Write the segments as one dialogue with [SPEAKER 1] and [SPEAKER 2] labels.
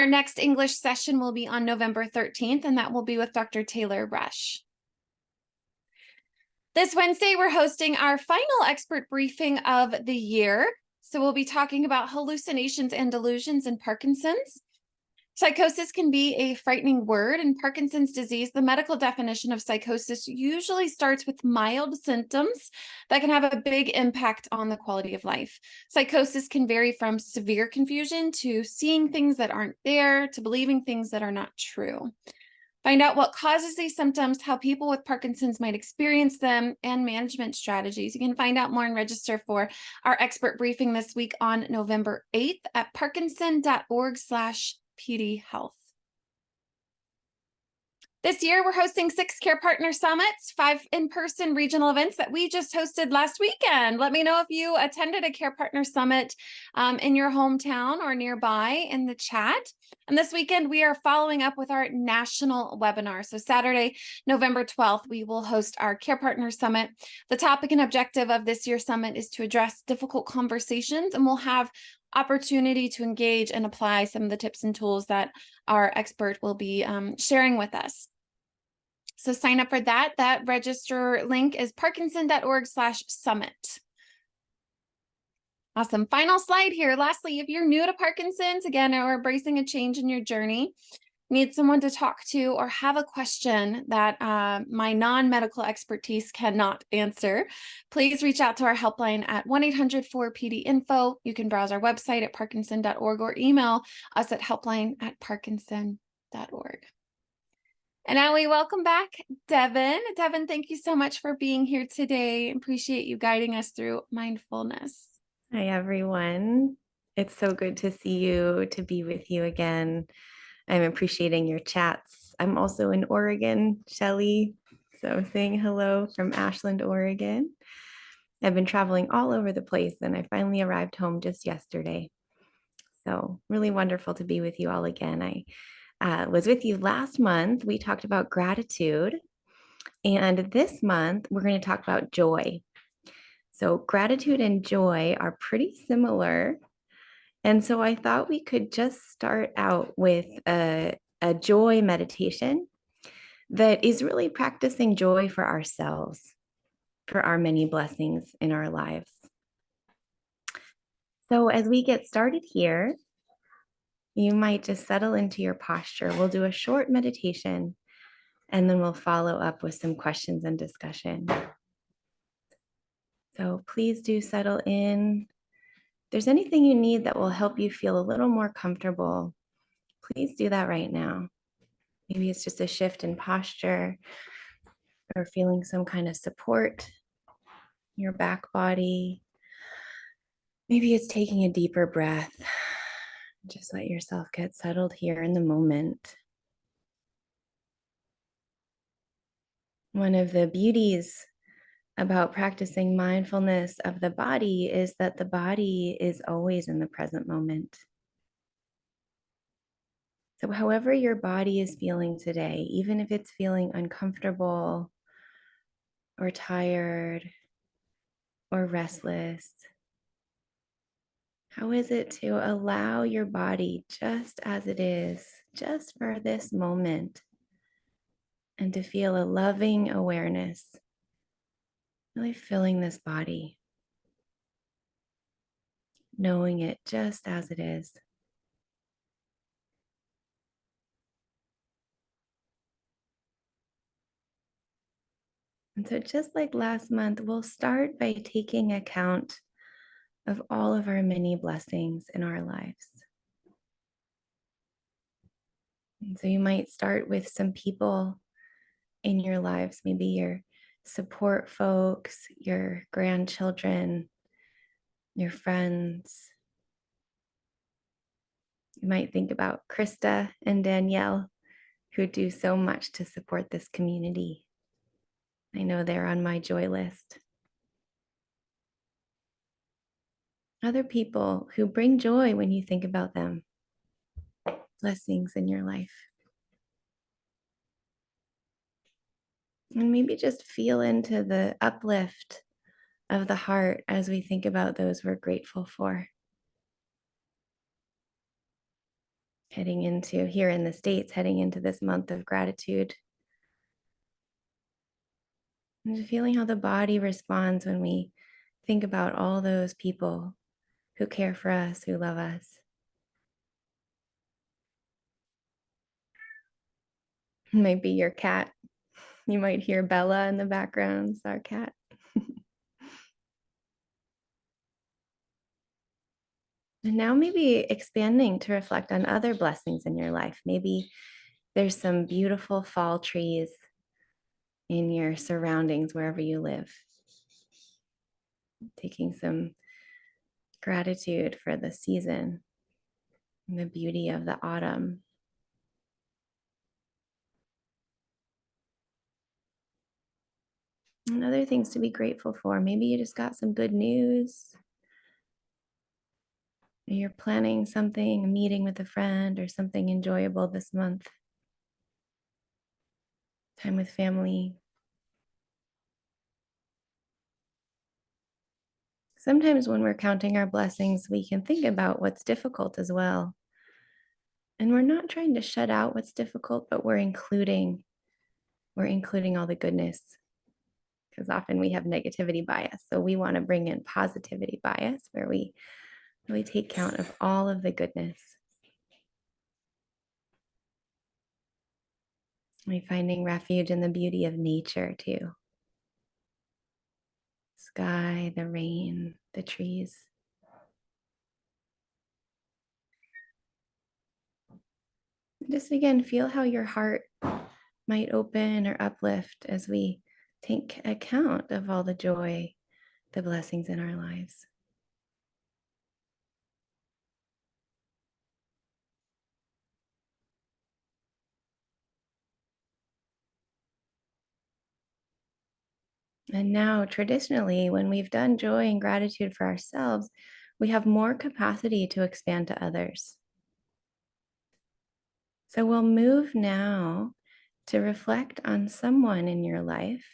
[SPEAKER 1] Our next English session will be on November 13th, and that will be with Dr. Taylor Rush. This Wednesday, we're hosting our final expert briefing of the year. So we'll be talking about hallucinations and delusions in Parkinson's. Psychosis can be a frightening word. In Parkinson's disease, the medical definition of psychosis usually starts with mild symptoms that can have a big impact on the quality of life. Psychosis can vary from severe confusion to seeing things that aren't there to believing things that are not true. Find out what causes these symptoms, how people with Parkinson's might experience them, and management strategies. You can find out more and register for our expert briefing this week on November 8th at parkinson.org/PD Health. This year, we're hosting 6 Care Partner Summits, 5 in-person regional events that we just hosted last weekend. Let me know if you attended a Care Partner Summit in your hometown or nearby in the chat. And this weekend, we are following up with our national webinar. So Saturday, November 12th, we will host our Care Partner Summit. The topic and objective of this year's summit is to address difficult conversations, and we'll have opportunity to engage and apply some of the tips and tools that our expert will be sharing with us. So sign up for that. That register link is parkinson.org/summit. Awesome. Final slide here. Lastly, if you're new to Parkinson's, again, or embracing a change in your journey, need someone to talk to, or have a question that my non-medical expertise cannot answer, please reach out to our helpline at 1-800-4PD-INFO. You can browse our website at parkinson.org or email us at helpline@parkinson.org. And now we welcome back Devin. Devin, thank you so much for being here today. Appreciate you guiding us through mindfulness.
[SPEAKER 2] Hi, everyone. It's so good to see you, to be with you again. I'm appreciating your chats. I'm also in Oregon, Shelly. So saying hello from Ashland, Oregon. I've been traveling all over the place, and I finally arrived home just yesterday. So really wonderful to be with you all again. I was with you last month. We talked about gratitude. And this month, we're going to talk about joy. So gratitude and joy are pretty similar. And so I thought we could just start out with a joy meditation that is really practicing joy for ourselves, for our many blessings in our lives. So as we get started here, you might just settle into your posture. We'll do a short meditation, and then we'll follow up with some questions and discussion. So please do settle in. If there's anything you need that will help you feel a little more comfortable, please do that right now. Maybe it's just a shift in posture, or feeling some kind of support in your back body. Maybe it's taking a deeper breath. Just let yourself get settled here in the moment. One of the beauties about practicing mindfulness of the body is that the body is always in the present moment. So however your body is feeling today, even if it's feeling uncomfortable or tired or restless, how is it to allow your body just as it is, just for this moment, and to feel a loving awareness, really filling this body, knowing it just as it is. And so just like last month, we'll start by taking account of all of our many blessings in our lives. And so you might start with some people in your lives, maybe your support folks, your grandchildren, your friends. You might think about Krista and Danielle, who do so much to support this community. I know they're on my joy list. Other people who bring joy when you think about them. Blessings in your life. And maybe just feel into the uplift of the heart as we think about those we're grateful for. heading into here in the States, heading into this month of gratitude. And just feeling how the body responds when we think about all those people who care for us, who love us. It might be your cat. You might hear Bella in the background. It's our cat. And now maybe expanding to reflect on other blessings in your life. Maybe there's some beautiful fall trees in your surroundings wherever you live. Taking some gratitude for the season and the beauty of the autumn. And other things to be grateful for. Maybe you just got some good news. You're planning something, a meeting with a friend or something enjoyable this month. Time with family. Sometimes when we're counting our blessings, we can think about what's difficult as well. And we're not trying to shut out what's difficult, but we're including all the goodness, because often we have negativity bias. So we want to bring in positivity bias where we really take count of all of the goodness. We're finding refuge in the beauty of nature too. Sky, the rain, the trees. Just again, feel how your heart might open or uplift as we take account of all the joy, the blessings in our lives. And now, traditionally, when we've done joy and gratitude for ourselves, we have more capacity to expand to others. So we'll move now to reflect on someone in your life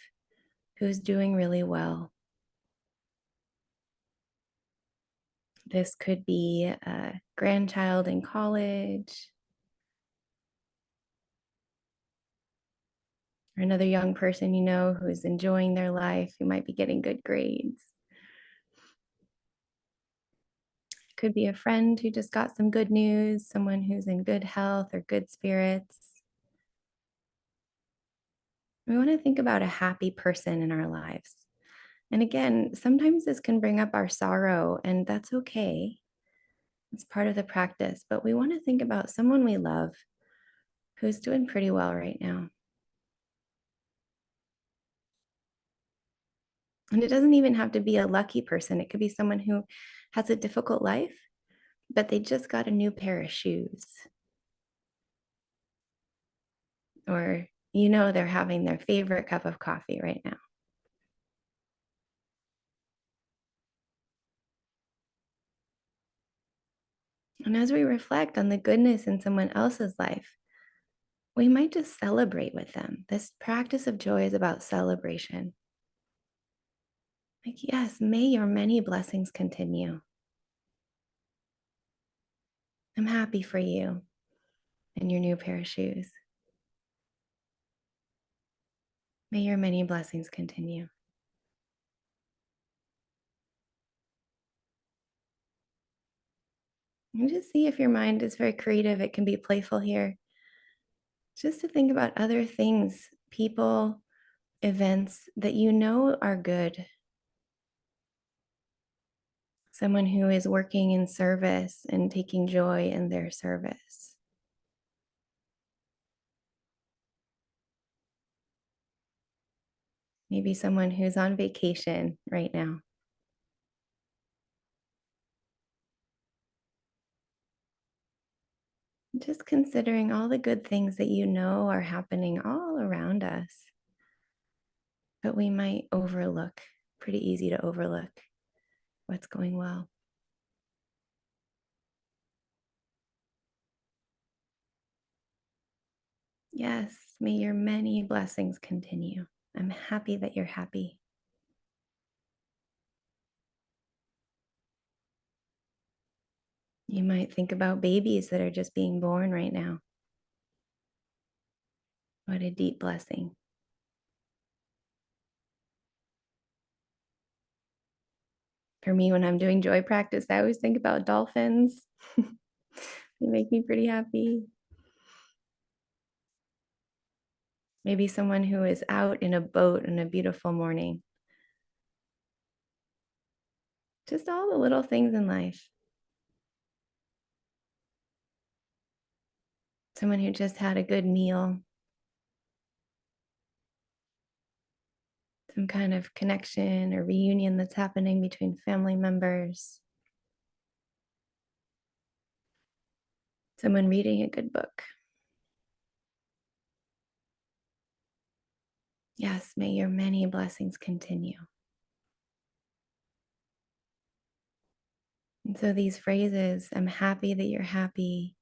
[SPEAKER 2] who's doing really well. This could be a grandchild in college, or another young person you know who's enjoying their life, who might be getting good grades. Could be a friend who just got some good news, someone who's in good health or good spirits. We want to think about a happy person in our lives. And again, sometimes this can bring up our sorrow, and that's okay. It's part of the practice, but we want to think about someone we love who's doing pretty well right now. And it doesn't even have to be a lucky person. It could be someone who has a difficult life, but they just got a new pair of shoes. Or, they're having their favorite cup of coffee right now. And as we reflect on the goodness in someone else's life, we might just celebrate with them. This practice of joy is about celebration. Like, yes, may your many blessings continue. I'm happy for you and your new pair of shoes. May your many blessings continue. And just see if your mind is very creative. It can be playful here. Just to think about other things, people, events that you know are good. Someone who is working in service and taking joy in their service. Maybe someone who's on vacation right now. Just considering all the good things that you know are happening all around us, but we might overlook. Pretty easy to overlook what's going well. Yes, may your many blessings continue. I'm happy that you're happy. You might think about babies that are just being born right now. What a deep blessing. For me, when I'm doing joy practice, I always think about dolphins. They make me pretty happy. Maybe someone who is out in a boat on a beautiful morning. Just all the little things in life. Someone who just had a good meal. Some kind of connection or reunion that's happening between family members. Someone reading a good book. Yes, may your many blessings continue. And so these phrases, I'm happy that you're happy.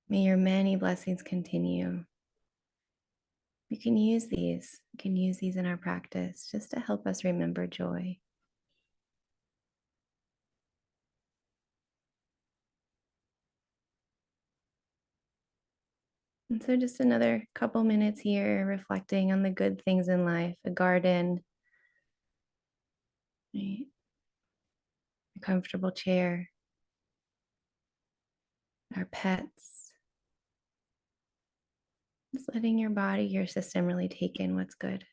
[SPEAKER 2] May your many blessings continue. We can use these. We can use these in our practice just to help us remember joy. And so just another couple minutes here reflecting on the good things in life, a garden, right? A comfortable chair, our pets. Just letting your body, your system really take in what's good.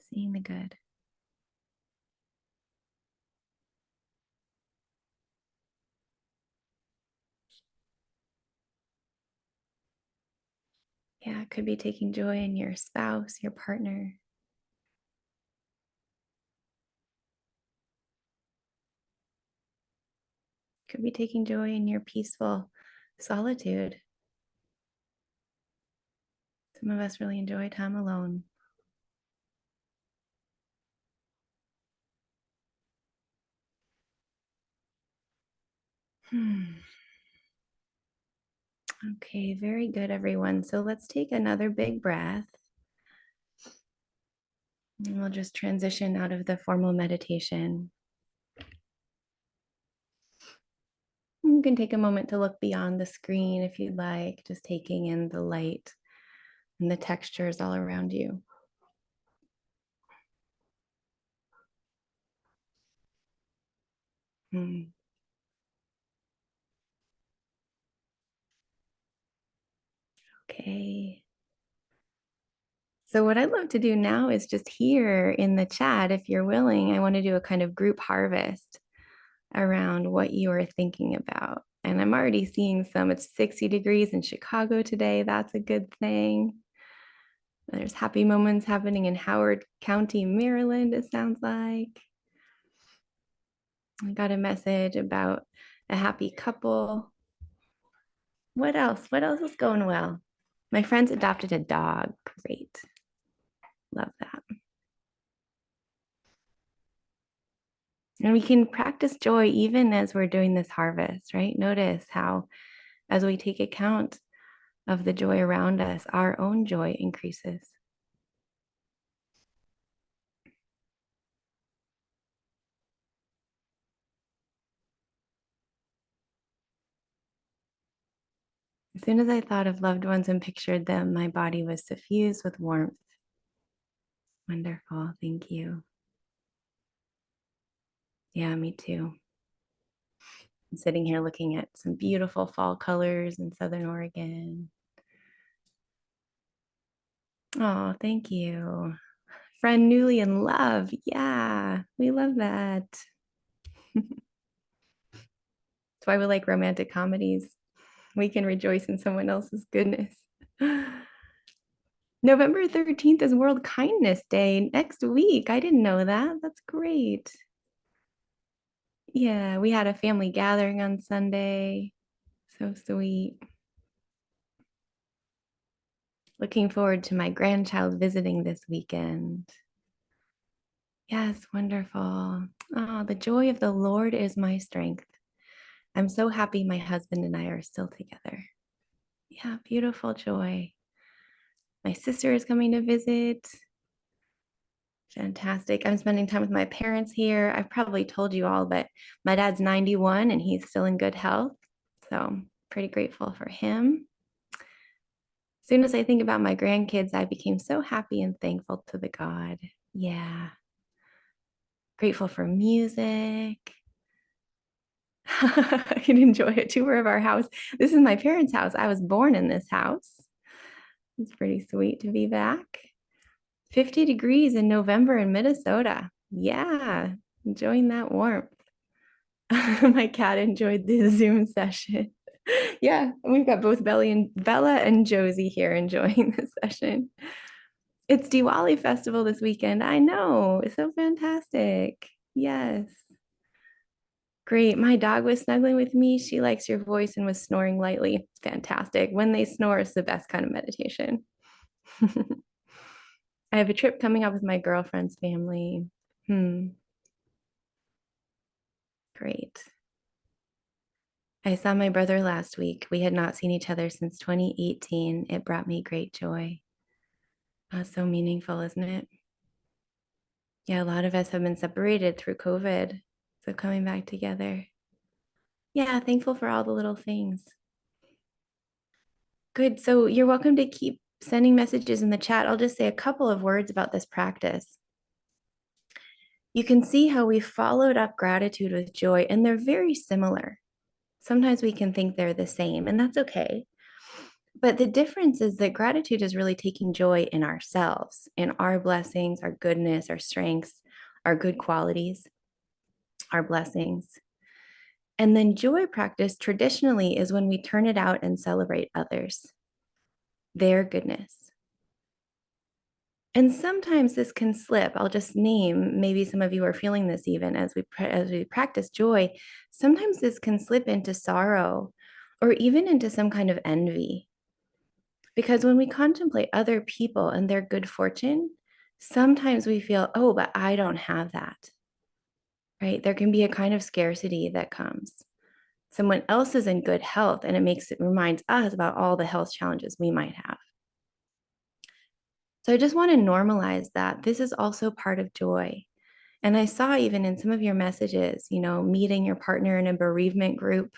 [SPEAKER 2] Seeing the good. Yeah, it could be taking joy in your spouse, your partner. Could be taking joy in your peaceful solitude. Some of us really enjoy time alone. Okay, very good, everyone. So let's take another big breath. And we'll just transition out of the formal meditation. You can take a moment to look beyond the screen if you'd like, just taking in the light and the textures all around you. Okay. So what I'd love to do now is just here in the chat, if you're willing, I want to do a kind of group harvest around what you are thinking about. And I'm already seeing some. It's 60 degrees in Chicago today. That's a good thing. There's happy moments happening in Howard County, Maryland, it sounds like. I got a message about a happy couple. What else? What else is going well? My friends adopted a dog. Great. Love that. And we can practice joy even as we're doing this harvest, right? Notice how, as we take account of the joy around us, our own joy increases. As soon as I thought of loved ones and pictured them, my body was suffused with warmth. Wonderful. Thank you. Yeah, me too. I'm sitting here looking at some beautiful fall colors in Southern Oregon. Oh, thank you. Friend newly in love. Yeah, we love that. That's why we like romantic comedies. We can rejoice in someone else's goodness. November 13th is World Kindness Day next week. I didn't know that. That's great. Yeah, we had a family gathering on Sunday. So sweet. Looking forward to my grandchild visiting this weekend. Yes, wonderful. Oh, the joy of the Lord is my strength. I'm so happy my husband and I are still together. Yeah, beautiful joy. My sister is coming to visit. Fantastic. I'm spending time with my parents here. I've probably told you all, but my dad's 91 and he's still in good health. So I'm pretty grateful for him. As soon as I think about my grandkids, I became so happy and thankful to the God. Yeah. Grateful for music. I can enjoy a tour of our house. This is my parents' house. I was born in this house. It's pretty sweet to be back. 50 degrees in November in Minnesota. Yeah, enjoying that warmth. My cat enjoyed the Zoom session. Yeah, we've got both Bella and Josie here enjoying the session. It's Diwali festival this weekend. I know. It's so fantastic. Yes. Great. My dog was snuggling with me. She likes your voice and was snoring lightly. Fantastic. When they snore, it's the best kind of meditation. I have a trip coming up with my girlfriend's family. Great. I saw my brother last week. We had not seen each other since 2018. It brought me great joy. So meaningful, isn't it? Yeah, a lot of us have been separated through COVID. So coming back together. Yeah, thankful for all the little things. Good. So you're welcome to keep sending messages in the chat. I'll just say a couple of words about this practice. You can see how we followed up gratitude with joy, and they're very similar. Sometimes we can think they're the same, and that's okay. But the difference is that gratitude is really taking joy in ourselves, in our blessings, our goodness, our strengths, our good qualities, our blessings. And then joy practice traditionally is when we turn it out and celebrate others, their goodness. And sometimes this can slip. I'll just name, maybe some of you are feeling this even as we practice joy. Sometimes this can slip into sorrow or even into some kind of envy. Because when we contemplate other people and their good fortune, sometimes we feel, oh, but I don't have that, right? There can be a kind of scarcity that comes. Someone else is in good health, and it reminds us about all the health challenges we might have. So I just want to normalize that this is also part of joy. And I saw even in some of your messages, meeting your partner in a bereavement group,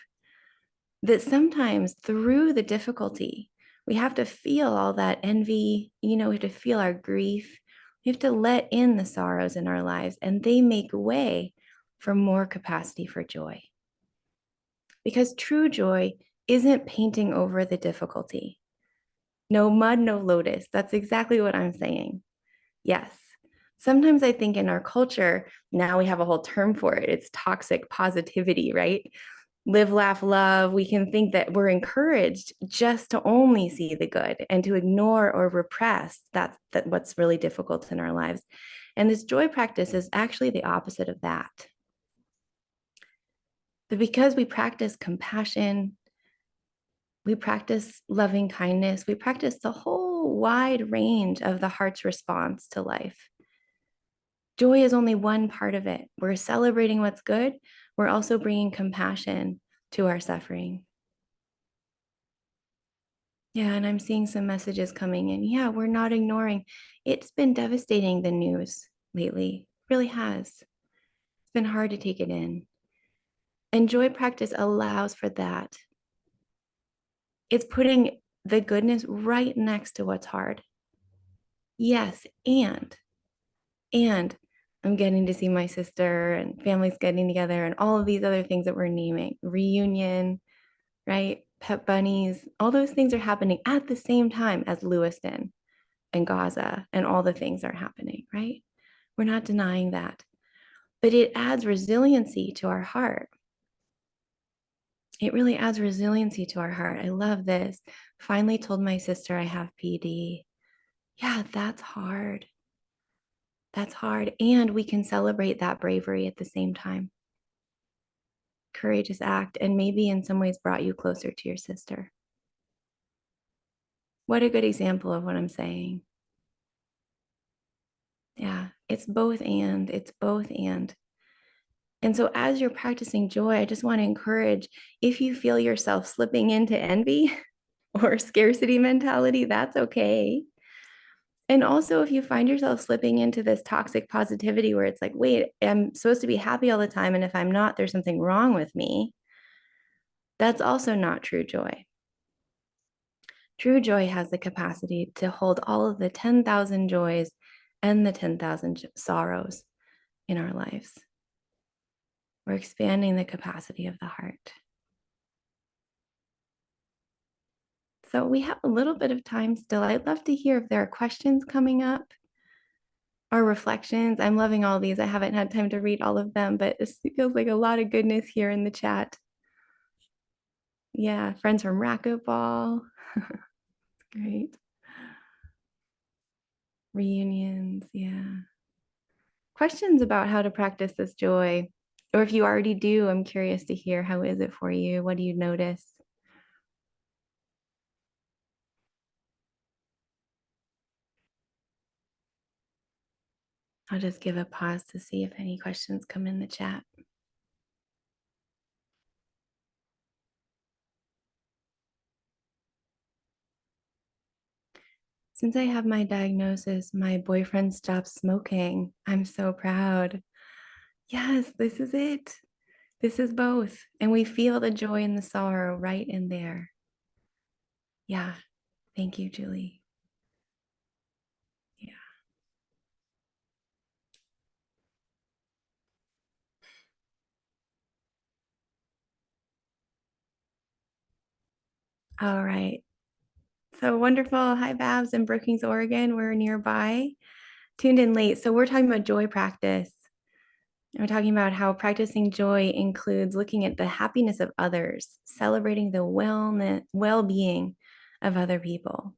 [SPEAKER 2] that sometimes through the difficulty, we have to feel all that envy, we have to feel our grief. We have to let in the sorrows in our lives, and they make way for more capacity for joy. Because true joy isn't painting over the difficulty. No mud, no lotus. That's exactly what I'm saying. Yes. Sometimes I think in our culture, now we have a whole term for it. It's toxic positivity, right? Live, laugh, love. We can think that we're encouraged just to only see the good and to ignore or repress that what's really difficult in our lives. And this joy practice is actually the opposite of that. But because we practice compassion, we practice loving kindness, we practice the whole wide range of the heart's response to life. Joy is only one part of it. We're celebrating what's good. We're also bringing compassion to our suffering. Yeah, and I'm seeing some messages coming in. Yeah, we're not ignoring. It's been devastating, the news lately. It really has. It's been hard to take it in. And joy practice allows for that. It's putting the goodness right next to what's hard. Yes, and I'm getting to see my sister and families getting together and all of these other things that we're naming. Reunion, right? Pet bunnies, all those things are happening at the same time as Lewiston and Gaza, and all the things are happening, right? We're not denying that. But it adds resiliency to our heart. It really adds resiliency to our heart. I love this. Finally told my sister I have PD. Yeah, that's hard. That's hard. And we can celebrate that bravery at the same time. Courageous act, and maybe in some ways brought you closer to your sister. What a good example of what I'm saying. Yeah, it's both and. It's both and. And so, as you're practicing joy, I just want to encourage, if you feel yourself slipping into envy or scarcity mentality, that's okay. And also, if you find yourself slipping into this toxic positivity where it's like, wait, I'm supposed to be happy all the time. And if I'm not, there's something wrong with me. That's also not true joy. True joy has the capacity to hold all of the 10,000 joys and the 10,000 sorrows in our lives. We're expanding the capacity of the heart. So we have a little bit of time still. I'd love to hear if there are questions coming up or reflections. I'm loving all these. I haven't had time to read all of them, but it feels like a lot of goodness here in the chat. Yeah, friends from racquetball. Great. Reunions. Yeah. Questions about how to practice this joy. Or if you already do, I'm curious to hear, how is it for you? What do you notice? I'll just give a pause to see if any questions come in the chat. Since I have my diagnosis, my boyfriend stopped smoking. I'm so proud. Yes, this is it. This is both. And we feel the joy and the sorrow right in there. Yeah. Thank you, Julie. Yeah. All right. So wonderful. Hi, Babs in Brookings, Oregon. We're nearby. Tuned in late. So we're talking about joy practice. And we're talking about how practicing joy includes looking at the happiness of others, celebrating the wellness, well-being of other people.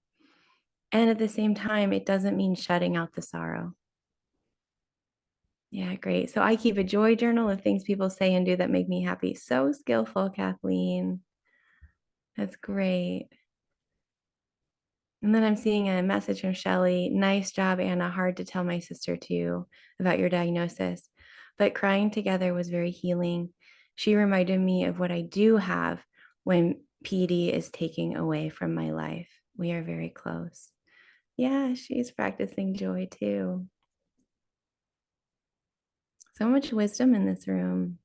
[SPEAKER 2] And at the same time, it doesn't mean shutting out the sorrow. Yeah, great. So I keep a joy journal of things people say and do that make me happy. So skillful, Kathleen. That's great. And then I'm seeing a message from Shelly. Nice job, Anna. Hard to tell my sister too about your diagnosis. But crying together was very healing. She reminded me of what I do have when PD is taking away from my life. We are very close. Yeah, she's practicing joy too. So much wisdom in this room.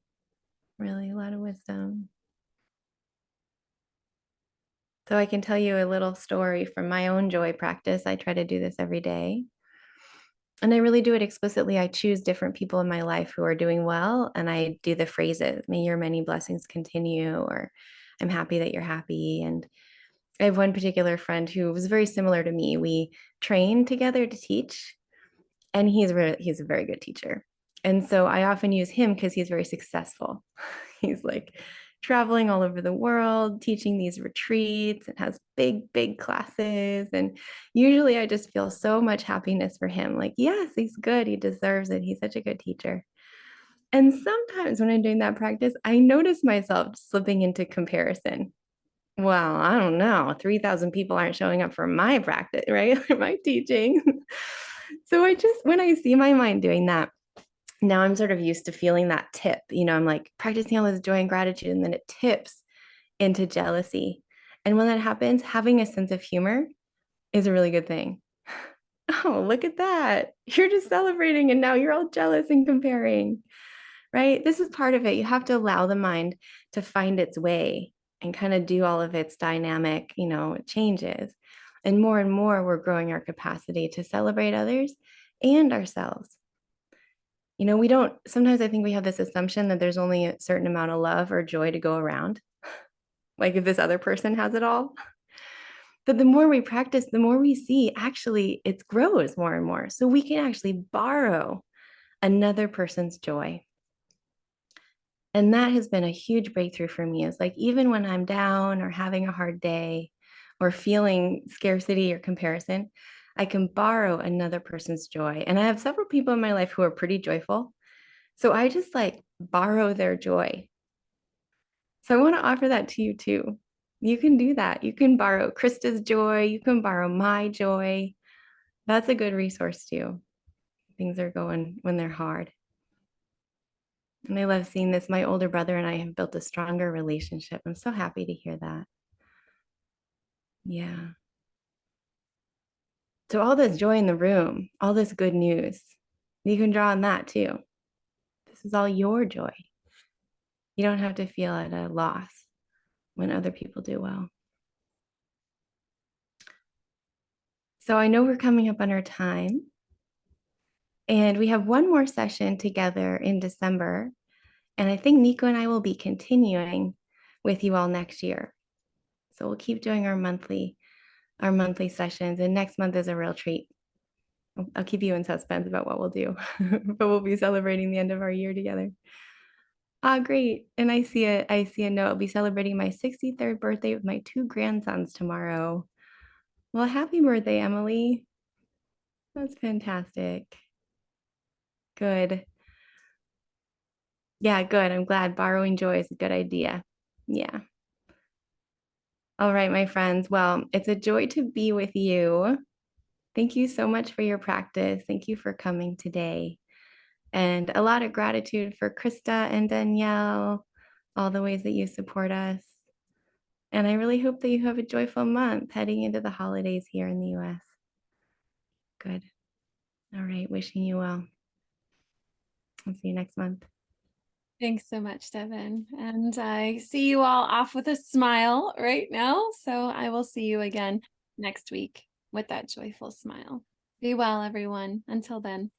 [SPEAKER 2] Really, a lot of wisdom. So I can tell you a little story from my own joy practice. I try to do this every day. And I really do it explicitly. I choose different people in my life who are doing well, and I do the phrases, may your many blessings continue, or I'm happy that you're happy. And I have one particular friend who was very similar to me. We trained together to teach, and he's a very good teacher. And so I often use him because he's very successful. He's like traveling all over the world, teaching these retreats, and has big classes. And usually I just feel so much happiness for him. Like, yes, he's good. He deserves it. He's such a good teacher. And sometimes when I'm doing that practice, I notice myself slipping into comparison. Well, I don't know. 3,000 people aren't showing up for my practice, right? My teaching. So when I see my mind doing that, now I'm sort of used to feeling that tip. I'm like practicing all this joy and gratitude, and then it tips into jealousy. And when that happens, having a sense of humor is a really good thing. Oh, look at that. You're just celebrating, and now you're all jealous and comparing, right? This is part of it. You have to allow the mind to find its way and kind of do all of its dynamic, changes. And more, we're growing our capacity to celebrate others and ourselves. We don't, sometimes I think we have this assumption that there's only a certain amount of love or joy to go around. Like if this other person has it all. But the more we practice, the more we see actually it grows more and more. So we can actually borrow another person's joy. And that has been a huge breakthrough for me. Is like, even when I'm down or having a hard day or feeling scarcity or comparison, I can borrow another person's joy. And I have several people in my life who are pretty joyful. So I just like borrow their joy. So I want to offer that to you too. You can do that. You can borrow Krista's joy. You can borrow my joy. That's a good resource too. Things are going when they're hard. And I love seeing this. My older brother and I have built a stronger relationship. I'm so happy to hear that. Yeah. So all this joy in the room, all this good news, you can draw on that too. This is all your joy. You don't have to feel at a loss when other people do well. So I know we're coming up on our time, and we have one more session together in December. And I think Nico and I will be continuing with you all next year. So we'll keep doing our monthly sessions, and next month is a real treat. I'll keep you in suspense about what we'll do, but we'll be celebrating the end of our year together. Ah, great. And I see a note. I'll be celebrating my 63rd birthday with my 2 grandsons tomorrow. Well, happy birthday, Emily. That's fantastic. Good. Yeah, good. I'm glad borrowing joy is a good idea. Yeah. All right, my friends. Well, it's a joy to be with you. Thank you so much for your practice. Thank you for coming today. And a lot of gratitude for Krista and Danielle, all the ways that you support us. And I really hope that you have a joyful month heading into the holidays here in the US. Good. All right. Wishing you well. I'll see you next month.
[SPEAKER 1] Thanks so much, Devin. And I see you all off with a smile right now. So I will see you again next week with that joyful smile. Be well, everyone. Until then.